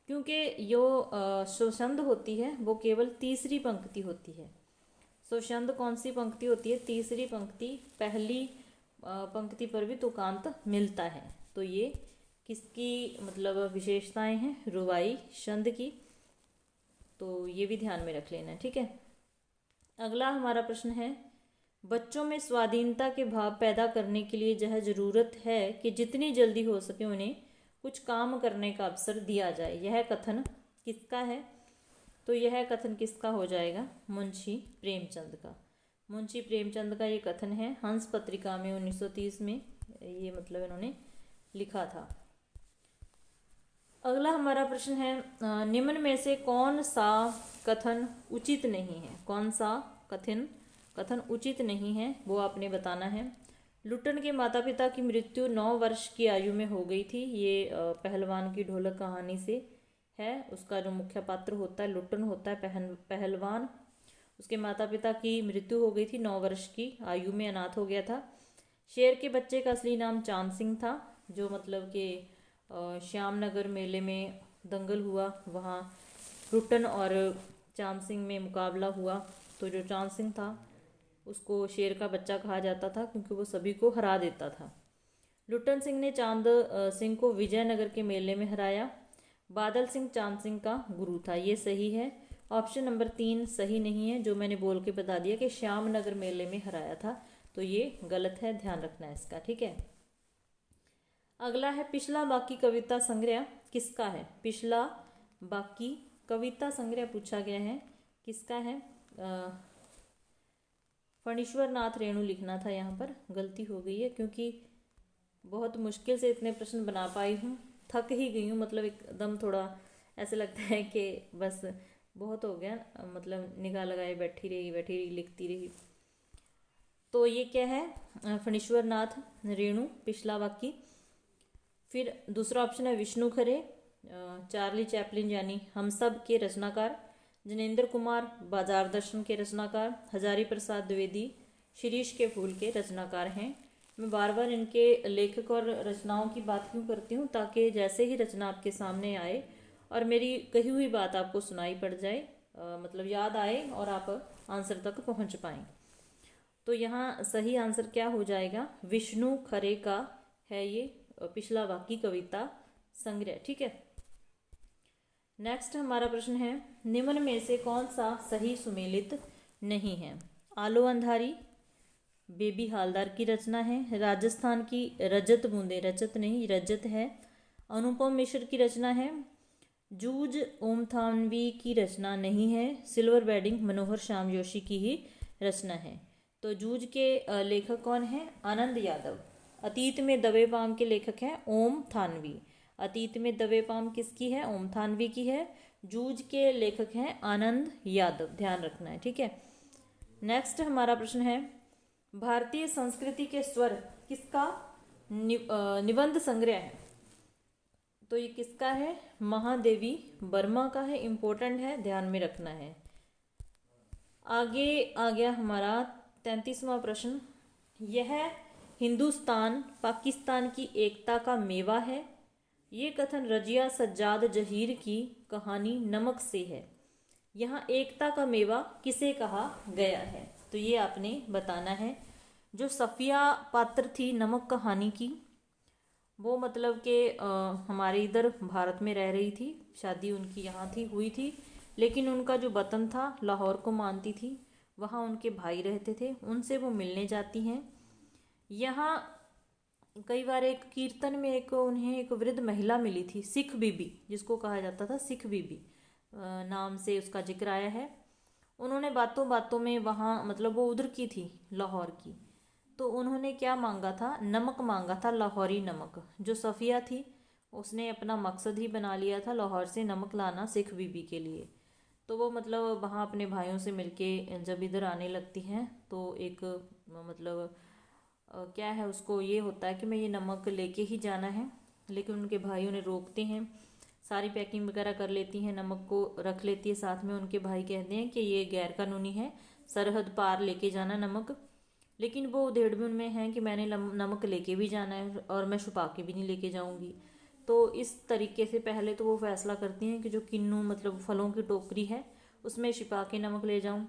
S1: क्योंकि जो स्वछंद होती है वो केवल तीसरी पंक्ति होती है। स्वछंद कौन सी पंक्ति होती है? तीसरी पंक्ति। पहली पंक्ति पर भी तुकांत मिलता है। तो ये किसकी मतलब विशेषताएं हैं? रुबाई छंद की। तो ये भी ध्यान में रख लेना है। ठीक है, अगला हमारा प्रश्न है, बच्चों में स्वाधीनता के भाव पैदा करने के लिए यह जरूरत है कि जितनी जल्दी हो सके उन्हें कुछ काम करने का अवसर दिया जाए। यह कथन किसका है? तो यह कथन किसका हो जाएगा? मुंशी प्रेमचंद का। मुंशी प्रेमचंद का ये कथन है। हंस पत्रिका में 1930 में ये मतलब इन्होंने लिखा था। अगला हमारा प्रश्न है, निम्न में से कौन सा कथन उचित नहीं है? कौन सा कथन उचित नहीं है वो आपने बताना है। लुट्टन के माता पिता की मृत्यु 9 वर्ष की आयु में हो गई थी। ये पहलवान की ढोलक कहानी से है। उसका जो मुख्य पात्र होता है लुट्टन होता है पहलवान। उसके माता पिता की मृत्यु हो गई थी, 9 वर्ष की आयु में अनाथ हो गया था। शेर के बच्चे का असली नाम चांद सिंह था। जो मतलब कि श्यामनगर मेले में दंगल हुआ, वहाँ लुट्टन और चांद सिंह में मुकाबला हुआ। तो जो चांद सिंह था उसको शेर का बच्चा कहा जाता था क्योंकि वो सभी को हरा देता था। लुट्टन सिंह ने चांद सिंह को विजयनगर के मेले में हराया। बादल सिंह चांद सिंह का गुरु था। ये सही है। ऑप्शन नंबर 3 सही नहीं है, जो मैंने बोल के बता दिया कि श्यामनगर मेले में हराया था। तो ये गलत है, ध्यान रखना है इसका। ठीक है, अगला है, पिछला बाकी कविता संग्रह किसका है? पिछला बाकी कविता संग्रह पूछा गया है, किसका है? फणीश्वर नाथ रेणु लिखना था। यहाँ पर गलती हो गई है क्योंकि बहुत मुश्किल से इतने प्रश्न बना पाई हूँ, थक ही गई हूँ। मतलब एकदम थोड़ा ऐसे लगता है कि बस बहुत हो गया, मतलब निगाह लगाए बैठी रही लिखती रही। तो ये क्या है? फणीश्वर नाथ रेणु, पिछला बाकी। फिर दूसरा ऑप्शन है विष्णु खरे, चार्ली चैपलिन यानी हम सब के रचनाकार, जनेंद्र कुमार बाजार दर्शन के रचनाकार, हजारी प्रसाद द्विवेदी शिरीष के फूल के रचनाकार हैं। मैं बार बार इनके लेखक और रचनाओं की बात क्यों करती हूँ? ताकि जैसे ही रचना आपके सामने आए और मेरी कही हुई बात आपको सुनाई पड़ जाए, मतलब याद आए और आप आंसर तक पहुँच पाएँ। तो यहाँ सही आंसर क्या हो जाएगा? विष्णु खरे का है ये पिछला बाकी कविता संग्रह। ठीक है, नेक्स्ट हमारा प्रश्न है, निम्न में से कौन सा सही सुमेलित नहीं है? आलो अंधारी बेबी हालदार की रचना है। राजस्थान की रजत बूंदे, रजत नहीं रजत है, अनुपम मिश्र की रचना है। जूझ ओमथानवी की रचना नहीं है। सिल्वर बेडिंग मनोहर श्याम जोशी की ही रचना है। तो जूझ के लेखक कौन है? आनंद यादव। अतीत में दबे पाम के लेखक हैं ओम थानवी। अतीत में दबे पाम किसकी है? ओम थानवी की है। जूझ के लेखक हैं आनंद यादव, ध्यान रखना है, ठीक है। नेक्स्ट हमारा प्रश्न है, भारतीय संस्कृति के स्वर किसका निबंध संग्रह है? तो ये किसका है? महादेवी वर्मा का है, इंपॉर्टेंट है, ध्यान में रखना है। आगे आ गया हमारा 33वां प्रश्न, यह हिंदुस्तान पाकिस्तान की एकता का मेवा है। ये कथन रजिया सज्जाद जहीर की कहानी नमक से है। यहाँ एकता का मेवा किसे कहा गया है? तो ये आपने बताना है। जो सफ़िया पात्र थी नमक कहानी की, वो मतलब कि हमारे इधर भारत में रह रही थी, शादी उनकी यहाँ थी हुई थी, लेकिन उनका जो वतन था लाहौर को मानती थी, वहाँ उनके भाई रहते थे, उनसे वो मिलने जाती हैं। यहाँ कई बार एक कीर्तन में उन्हें एक वृद्ध महिला मिली थी, सिख बीबी, जिसको कहा जाता था सिख बीबी नाम से उसका जिक्र आया है। उन्होंने बातों बातों में वहाँ मतलब वो उधर की थी, लाहौर की, तो उन्होंने क्या मांगा था? नमक मांगा था, लाहौरी नमक। जो सफ़िया थी उसने अपना मकसद ही बना लिया था लाहौर से नमक लाना सिख बीबी के लिए। तो वो मतलब वहाँ अपने भाइयों से मिलके जब इधर आने लगती हैं तो एक मतलब क्या है, उसको ये होता है कि मैं ये नमक लेके ही जाना है, लेकिन उनके भाई उन्हें रोकते हैं। सारी पैकिंग वगैरह कर लेती हैं, नमक को रख लेती है साथ में। उनके भाई कहते हैं कि ये गैर कानूनी है, सरहद पार लेके जाना नमक, लेकिन वो उधेड़बुन में है कि मैंने नमक लेके भी जाना है और मैं छुपा के भी नहीं लेके जाऊंगी। तो इस तरीके से पहले तो वो फैसला करती हैं कि जो किन्नू मतलब फलों की टोकरी है उसमें छिपा के नमक ले जाऊं।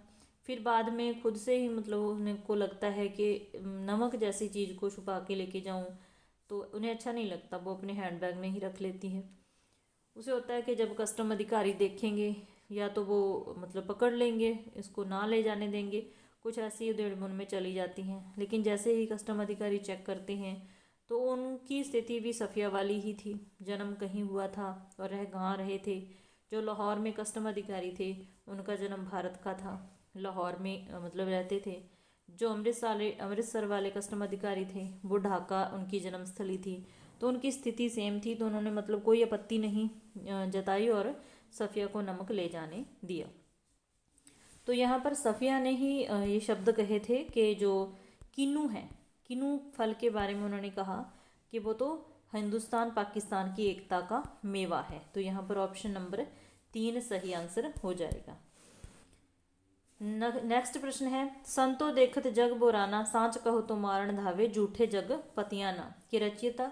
S1: फिर बाद में खुद से ही मतलब उनको लगता है कि नमक जैसी चीज़ को छुपा के लेके जाऊं तो उन्हें अच्छा नहीं लगता, वो अपने हैंडबैग में ही रख लेती है। उसे होता है कि जब कस्टम अधिकारी देखेंगे या तो वो मतलब पकड़ लेंगे, इसको ना ले जाने देंगे, कुछ ऐसी उधेड़बुन में चली जाती हैं। लेकिन जैसे ही कस्टम अधिकारी चेक करते हैं तो उनकी स्थिति भी सफ़िया वाली ही थी, जन्म कहीं हुआ था और रह कहाँ रहे थे। जो लाहौर में कस्टम अधिकारी थे उनका जन्म भारत का था, लाहौर में मतलब रहते थे। जो अमृतसर वाले कस्टम अधिकारी थे वो ढाका उनकी जन्मस्थली थी, तो उनकी स्थिति सेम थी। तो उन्होंने मतलब कोई आपत्ति नहीं जताई और सफ़िया को नमक ले जाने दिया। तो यहाँ पर सफ़िया ने ही ये शब्द कहे थे कि जो किन्नू है, किन्नू फल के बारे में उन्होंने कहा कि वो तो हिंदुस्तान पाकिस्तान की एकता का मेवा है। तो यहाँ पर ऑप्शन नंबर 3 सही आंसर हो जाएगा। नेक्स्ट प्रश्न है, संतो देखत जग बोराना, सांच कहो तो मारण धावे, झूठे जग पतियाना के रचयिता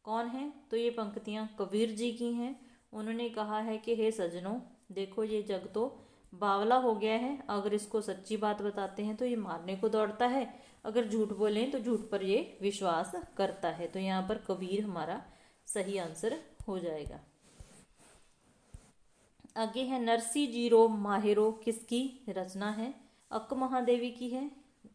S1: कौन है? तो ये पंक्तियाँ कबीर जी की हैं। उन्होंने कहा है कि हे सज्जनों, देखो ये जग तो बावला हो गया है, अगर इसको सच्ची बात बताते हैं तो ये मारने को दौड़ता है, अगर झूठ बोलें तो झूठ पर ये विश्वास करता है। तो यहाँ पर कबीर हमारा सही आंसर हो जाएगा। आगे है, नरसी जीरो माहिरो किसकी रचना है? अक्क महादेवी की है?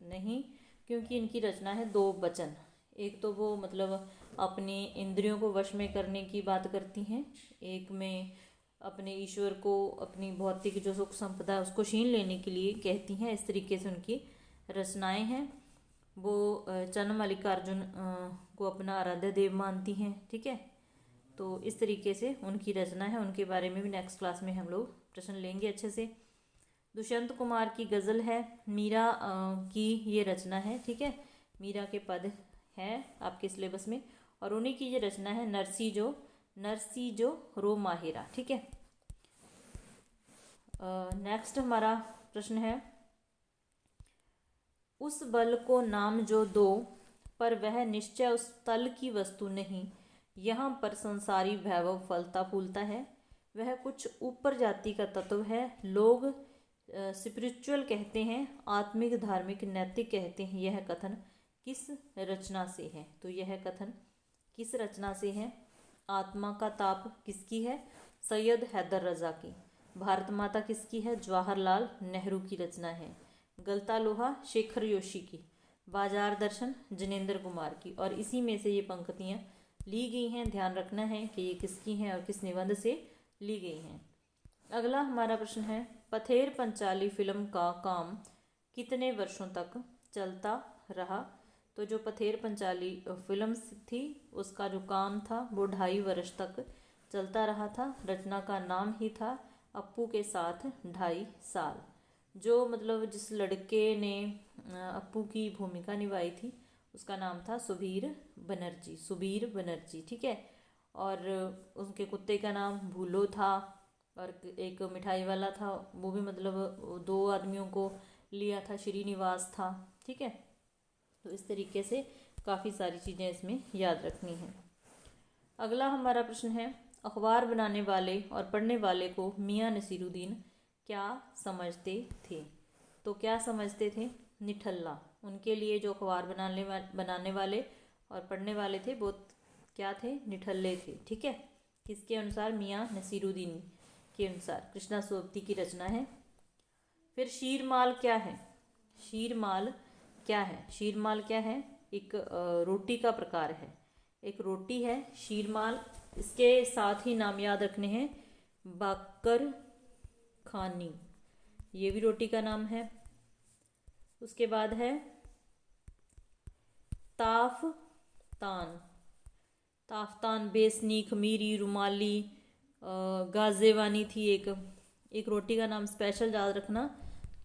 S1: नहीं, क्योंकि इनकी रचना है दो वचन। एक तो वो मतलब अपनी इंद्रियों को वश में करने की बात करती हैं, एक में अपने ईश्वर को अपनी भौतिक जो सुख संपदा है उसको छीन लेने के लिए कहती हैं। इस तरीके से उनकी रचनाएं हैं। वो चन्न मल्लिकार्जुन को अपना आराध्य देव मानती हैं, ठीक है। तो इस तरीके से उनकी रचना है, उनके बारे में भी नेक्स्ट क्लास में हम लोग प्रश्न लेंगे अच्छे से। दुष्यंत कुमार की गज़ल है, मीरा की ये रचना है, ठीक है। मीरा के पद हैं आपके सिलेबस में, और उन्हीं की ये रचना है नरसी जो रो माहिरा, ठीक है। नेक्स्ट हमारा प्रश्न है, उस बल को नाम जो दो, पर वह निश्चय उस तल की वस्तु नहीं, यहाँ पर संसारी वैभव फलता फूलता है। वह कुछ ऊपर जाति का तत्व है, लोग स्पिरिचुअल कहते हैं, आत्मिक धार्मिक नैतिक कहते हैं। यह कथन किस रचना से है? तो यह कथन किस रचना से है? आत्मा का ताप किसकी है? सैयद हैदर रजा की। भारत माता किसकी है? जवाहरलाल नेहरू की रचना है। गलता लोहा शेखर योशी की। बाजार दर्शन जिनेंद्र कुमार की। और इसी में से ये पंक्तियाँ ली गई हैं, ध्यान रखना है कि ये किसकी हैं और किस निबंध से ली गई हैं। अगला हमारा प्रश्न है, पथेर पंचाली फिल्म का काम कितने वर्षों तक चलता रहा? तो जो पथेर पंचाली फिल्म थी उसका जो काम था वो 2.5 वर्ष तक चलता रहा था। रचना का नाम ही था अप्पू के साथ 2.5 साल। जो मतलब जिस लड़के ने अप्पू की भूमिका निभाई थी उसका नाम था सुबीर बनर्जी, ठीक है। और उनके कुत्ते का नाम भूलो था, और एक मिठाई वाला था वो भी मतलब 2 आदमियों को लिया था, श्रीनिवास था, ठीक है। तो इस तरीके से काफ़ी सारी चीज़ें इसमें याद रखनी है। अगला हमारा प्रश्न है, अखबार बनाने वाले और पढ़ने वाले को मियाँ नसीरुद्दीन क्या समझते थे? तो क्या समझते थे? निठल्ला। उनके लिए जो अखबार बनाने वाले और पढ़ने वाले थे वो क्या थे? निठल्ले थे, ठीक है। किसके अनुसार? मियाँ नसीरुद्दीन के अनुसार। कृष्णा सोबती की रचना है। फिर शीरमाल क्या है? शीरमाल क्या है? शीरमाल क्या है? एक रोटी का प्रकार है, एक रोटी है शीरमाल। इसके साथ ही नाम याद रखने हैं, बाकर खानी, ये भी रोटी का नाम है। उसके बाद है ताफतान, बेसनी, खमीरी, रुमाली, गाजेवानी थी एक रोटी का नाम स्पेशल याद रखना,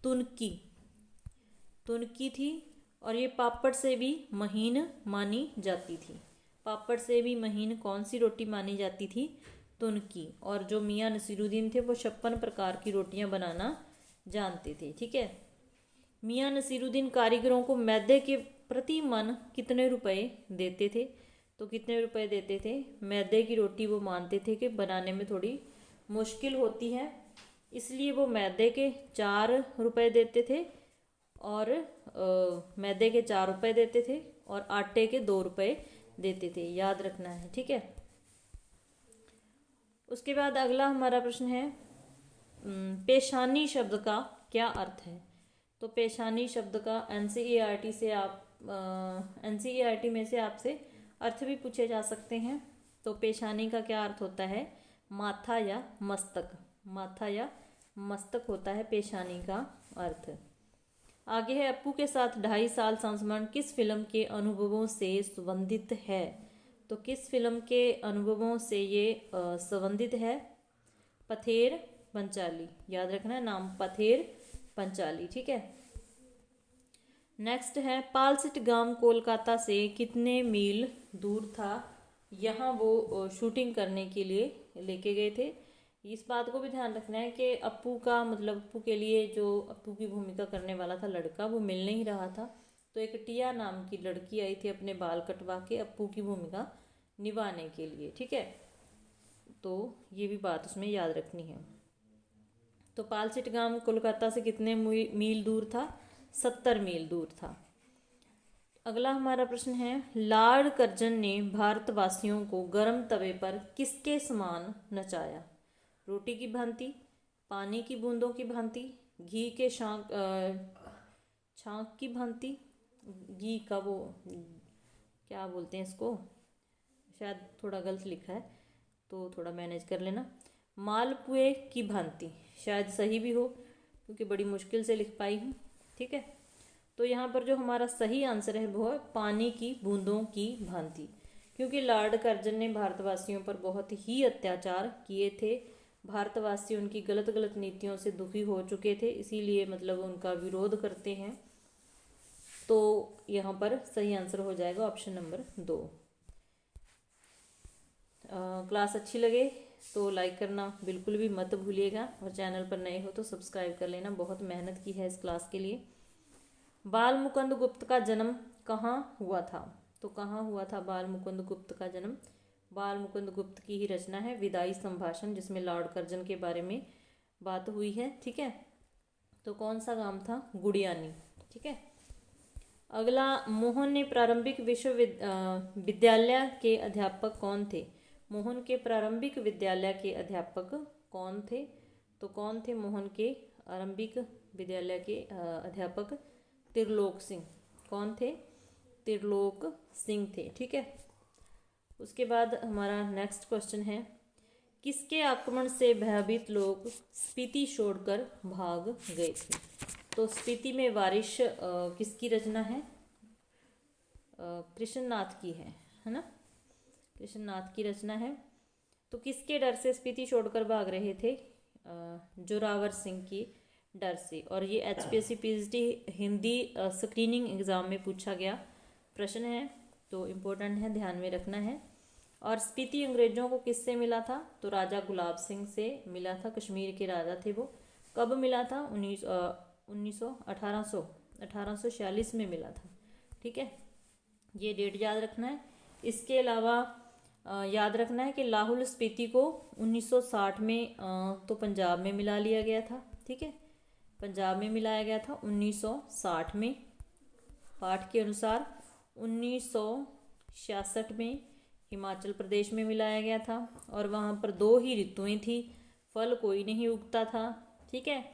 S1: तुनकी थी। और ये पापड़ से भी महीन मानी जाती थी। पापड़ से भी महीन कौन सी रोटी मानी जाती थी? तुनकी। और जो मियाँ नसीरुद्दीन थे वो 56 प्रकार की रोटियां बनाना जानते थे, ठीक है। मियाँ नसीरुद्दीन कारीगरों को मैदे के प्रति मन कितने रुपए देते थे? तो कितने रुपए देते थे? मैदे की रोटी वो मानते थे कि बनाने में थोड़ी मुश्किल होती है, इसलिए वो मैदे के 4 रुपए देते थे, और मैदे के 4 रुपए देते थे और आटे के 2 रुपए देते थे, याद रखना है, ठीक है। उसके बाद अगला हमारा प्रश्न है, पेशानी शब्द का क्या अर्थ है? तो पेशानी शब्द का एनसीईआरटी में से आपसे अर्थ भी पूछे जा सकते हैं। तो पेशानी का क्या अर्थ होता है? माथा या मस्तक होता है पेशानी का अर्थ। आगे है, अप्पू के साथ 2.5 साल संस्मरण किस फिल्म के अनुभवों से संबंधित है? तो किस फिल्म के अनुभवों से ये संबंधित है? पथेर पंचाली, याद रखना है नाम, पथेर पंचाली, ठीक है। नेक्स्ट है, पालसिट गांव कोलकाता से कितने मील दूर था? यहाँ वो शूटिंग करने के लिए लेके गए थे। इस बात को भी ध्यान रखना है कि अप्पू का मतलब अप्पू के लिए जो अप्पू की भूमिका करने वाला था लड़का, वो मिल नहीं रहा था। तो एक टिया नाम की लड़की आई थी अपने बाल कटवा के अप्पू की भूमिका निभाने के लिए, ठीक है। तो ये भी बात उसमें याद रखनी है। तो पालसिट गांव कोलकाता से कितने मील दूर था? 70 मील दूर था। अगला हमारा प्रश्न है, लॉर्ड कर्जन ने भारतवासियों को गर्म तवे पर किसके समान नचाया? रोटी की भांति, पानी की बूंदों की भांति, घी के छांक की भांति, घी का वो क्या बोलते हैं इसको, शायद थोड़ा गलत लिखा है तो थोड़ा मैनेज कर लेना, मालपुए की भांति, शायद सही भी हो क्योंकि बड़ी मुश्किल से लिख पाई हूँ, ठीक है। तो यहाँ पर जो हमारा सही आंसर है वो है पानी की बूंदों की भांति, क्योंकि लॉर्ड कर्जन ने भारतवासियों पर बहुत ही अत्याचार किए थे। भारतवासी उनकी गलत नीतियों से दुखी हो चुके थे, इसीलिए मतलब उनका विरोध करते हैं। तो यहाँ पर सही आंसर हो जाएगा ऑप्शन नंबर 2। क्लास अच्छी लगे तो लाइक करना बिल्कुल भी मत भूलिएगा, और चैनल पर नए हो तो सब्सक्राइब कर लेना, बहुत मेहनत की है इस क्लास के लिए। बाल मुकुंद गुप्त का जन्म कहाँ हुआ था? तो कहाँ हुआ था बाल मुकुंद गुप्त का जन्म? बाल मुकुंद गुप्त की ही रचना है विदाई संभाषण, जिसमें लॉर्ड कर्जन के बारे में बात हुई है, ठीक है। तो कौन सा गांव था? गुड़ियानी, ठीक है। अगला, मोहन ने प्रारंभिक विद्यालय के अध्यापक कौन थे? मोहन के प्रारंभिक विद्यालय के अध्यापक कौन थे? तो कौन थे मोहन के आरंभिक विद्यालय के अध्यापक? त्रिलोक सिंह। कौन थे? त्रिलोक सिंह थे, ठीक है। उसके बाद हमारा नेक्स्ट क्वेश्चन है, किसके आक्रमण से भयभीत लोग स्पीति छोड़कर भाग गए थे? तो स्पीति में वारिश किसकी रचना है? कृष्णनाथ की है ना, कृष्णनाथ की रचना है। तो किसके डर से स्पीति छोड़कर भाग रहे थे? जोरावर सिंह की डर से। और ये HPSC PhD Hindi screening exam में पूछा गया प्रश्न है, तो इम्पोर्टेंट है, ध्यान में रखना है। और स्पीति अंग्रेजों को किससे मिला था? तो राजा गुलाब सिंह से मिला था, कश्मीर के राजा थे वो। कब मिला था? 1846 में मिला था। ठीक है, ये डेट याद रखना है। इसके अलावा याद रखना है कि लाहौल स्पीति को 1960 में तो पंजाब में मिला लिया गया था। ठीक है, पंजाब में मिलाया गया था 1960 में। पाठ के अनुसार 1966 में हिमाचल प्रदेश में मिलाया गया था, और वहाँ पर 2 ही ऋतुएं थी, फल कोई नहीं उगता था। ठीक है,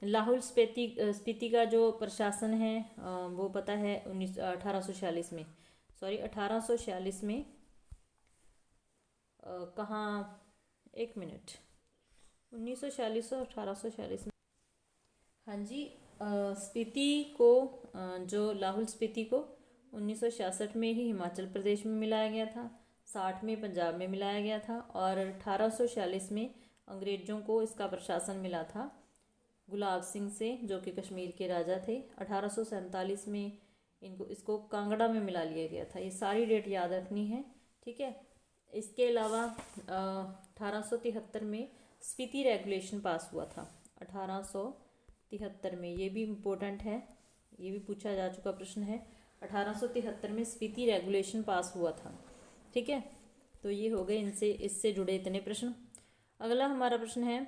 S1: लाहौल स्पीति का जो प्रशासन है वो पता है 1846 में, सॉरी 1846 में कहाँ, एक मिनट, 1946 और 1846 में, हाँ जी, स्पीति को जो लाहौल स्पीति को 1966 में ही हिमाचल प्रदेश में मिलाया गया था, 60 में पंजाब में मिलाया गया था, और 1846 में अंग्रेजों को इसका प्रशासन मिला था गुलाब सिंह से, जो कि कश्मीर के राजा थे। 1847 में इसको कांगड़ा में मिला लिया गया था। ये सारी डेट याद रखनी है। ठीक है, इसके अलावा 1873 में स्पीति रेगुलेशन पास हुआ था, 1873 में, ये भी इम्पोर्टेंट है, ये भी पूछा जा चुका प्रश्न है। 1873 में स्पीति रेगुलेशन पास हुआ था। ठीक है, तो ये हो गए इससे जुड़े इतने प्रश्न। अगला हमारा प्रश्न है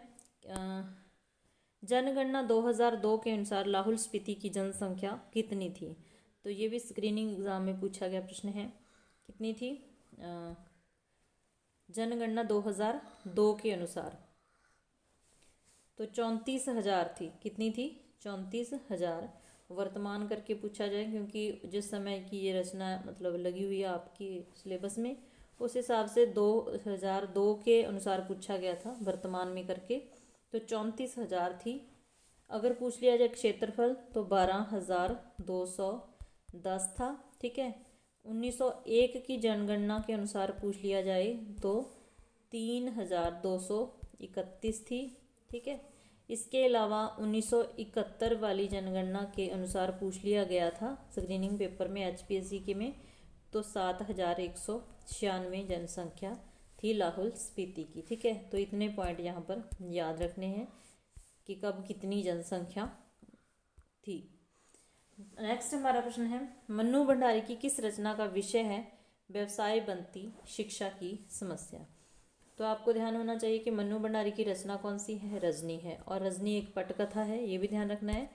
S1: जनगणना 2002 के अनुसार लाहौल स्पीति की जनसंख्या कितनी थी? तो ये भी स्क्रीनिंग एग्जाम में पूछा गया प्रश्न है। कितनी थी? जनगणना 2002 के अनुसार तो 34,000 थी। कितनी थी? 34,000। वर्तमान करके पूछा जाए, क्योंकि जिस समय की ये रचना मतलब लगी हुई है आपकी सिलेबस में, उस हिसाब से 2002 के अनुसार पूछा गया था, वर्तमान में करके, तो 34,000 थी। अगर पूछ लिया जाए क्षेत्रफल तो 12,210 था। ठीक है, 1901 की जनगणना के अनुसार पूछ लिया जाए तो 3,231 थी। ठीक है, इसके अलावा 1971 वाली जनगणना के अनुसार पूछ लिया गया था स्क्रीनिंग पेपर में HPSC के में, तो 7,196 जनसंख्या थी लाहौल स्पीति की। ठीक है, तो इतने पॉइंट यहाँ पर याद रखने हैं कि कब कितनी जनसंख्या थी। नेक्स्ट हमारा प्रश्न है मन्नू भंडारी की किस रचना का विषय है व्यवसाय बनती शिक्षा की समस्या? तो आपको ध्यान होना चाहिए कि मन्नू भंडारी की रचना कौन सी है? रजनी है, और रजनी एक पटकथा है, ये भी ध्यान रखना है।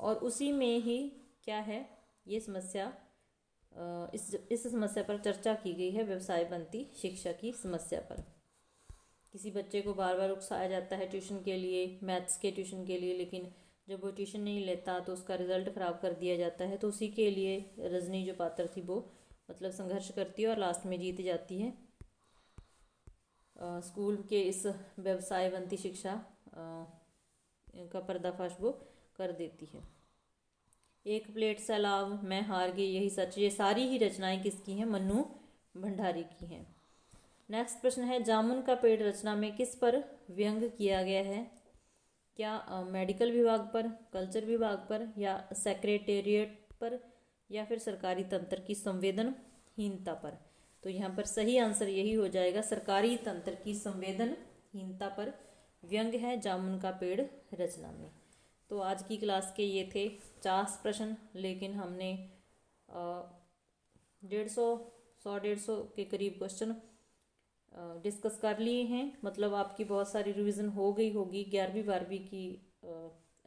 S1: और उसी में ही क्या है, ये समस्या, इस समस्या पर चर्चा की गई है, व्यवसाय बनती शिक्षा की समस्या पर। किसी बच्चे को बार बार उकसाया जाता है ट्यूशन के लिए, मैथ्स के ट्यूशन के लिए, लेकिन जब वो ट्यूशन नहीं लेता तो उसका रिजल्ट ख़राब कर दिया जाता है। तो उसी के लिए रजनी जो पात्र थी वो मतलब संघर्ष करती है और लास्ट में जीत जाती है। स्कूल के इस व्यवसाय बनती शिक्षा का पर्दाफाश वो कर देती है। एक प्लेट सैलाब, मैं हार गई, यही सच, ये सारी ही रचनाएं किसकी हैं? मन्नू भंडारी की हैं। नेक्स्ट प्रश्न है जामुन का पेड़ रचना में किस पर व्यंग किया गया है? क्या मेडिकल विभाग पर, कल्चर विभाग पर, या सेक्रेटेरिएट पर, या फिर सरकारी तंत्र की संवेदनहीनता पर? तो यहाँ पर सही आंसर यही हो जाएगा, सरकारी तंत्र की संवेदनहीनता पर व्यंग है जामुन का पेड़ रचना में। तो आज की क्लास के ये थे 50 प्रश्न, लेकिन हमने 150 के करीब क्वेश्चन डिस्कस कर लिए हैं। मतलब आपकी बहुत सारी रिवीजन हो गई होगी 11वीं 12वीं की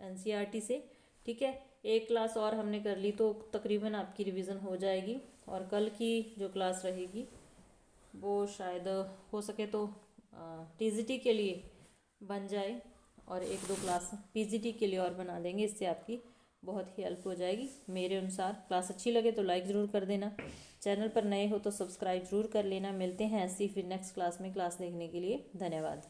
S1: NCERT से। ठीक है, एक क्लास और हमने कर ली तो तकरीबन आपकी रिवीजन हो जाएगी। और कल की जो क्लास रहेगी वो शायद हो सके तो TGT के लिए बन जाए, और 1-2 क्लास PGT के लिए और बना देंगे, इससे आपकी बहुत ही हेल्प हो जाएगी मेरे अनुसार। क्लास अच्छी लगे तो लाइक ज़रूर कर देना, चैनल पर नए हो तो सब्सक्राइब ज़रूर कर लेना। मिलते हैं ऐसी फिर नेक्स्ट क्लास में। क्लास देखने के लिए धन्यवाद।